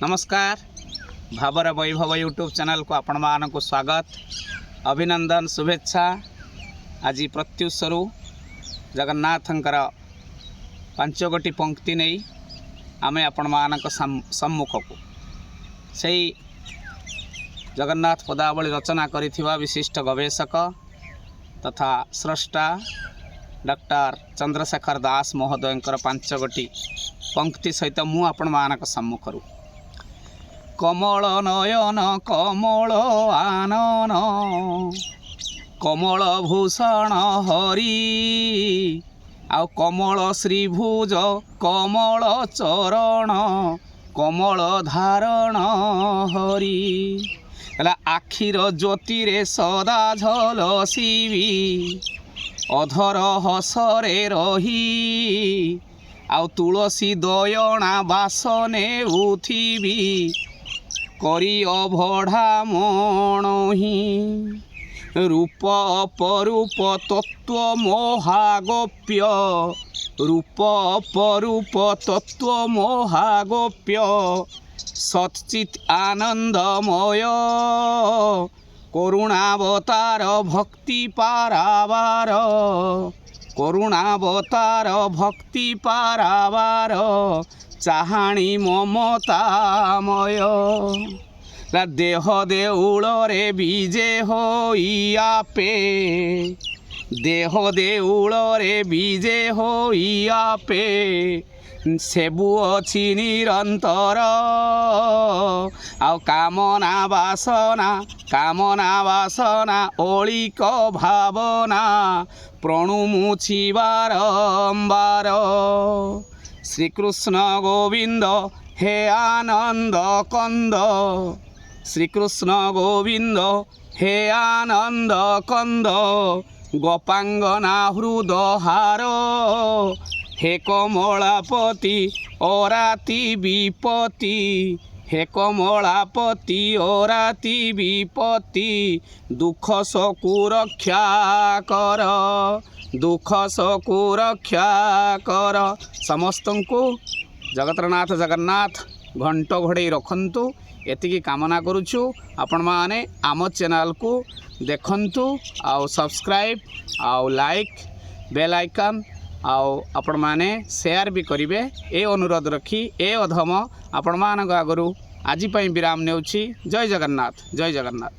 नमस्कार भावर वैभव YouTube channel को आपण मानक स्वागत अभिनंदन शुभेच्छा। आज प्रत्युषरु जगन्नाथंकर 5 गोटी पंक्ति नहीं आमे आपण मानक सम्मुख को से जगन्नाथ पदावली रचना करिथिबा विशिष्ट गवेषक तथा स्रष्टा डॉक्टर चंद्रशेखर दास महोदयंकर 5 गोटी पंक्ति सहित मु आपण मानक सम्मुखरु कमल नयन कमल आनन कमल भूषण हरि आउ कमल श्रीभुज कमल चरण कमल धारण हरि आखिर ज्योति रे सदा झलसिबी अधर हसरे रही आउ तुलसी दयणा बासने उथिबी करी अभढ़ा मणहि रूप अपरूप तत्व मोहागोप्य रूप अपरूप तत्व मोहागोप्य सच्चित आनंदमय करुणावतार भक्ति पारावार करुणावतार भक्ति पारावार चाहाणी ममतामय देह देउल रे बीजे होई आपे देह देउल रे बीजे होई आपे सेबु अछि निरंतर आउ कामना बासना ओलिक भावना प्रणुमुछि बारंबार श्रीकृष्ण गोविंद हे आनंद कंद श्रीकृष्ण गोविंद हे आनंद कंद गोपांगना हृदहार हे कमलापति ओराति विपति हे कमलापति ओराति विपति दुख सकु रक्षा कर दुख सकु रक्षा कर। समस्त को जगतरनाथ जगन्नाथ घंट घोड़े रखंतु एतिकी कामना करुछु। आपण माने आम चैनल को देखंतु आउ सब्सक्राइब आउ लाइक बेल आइकन आउ आपण माने शेयर भी करिवे ए अनुरोध रखी ए अधम आपण मानक आगरु आज विराम नेउछि। जय जगन्नाथ जय जगन्नाथ।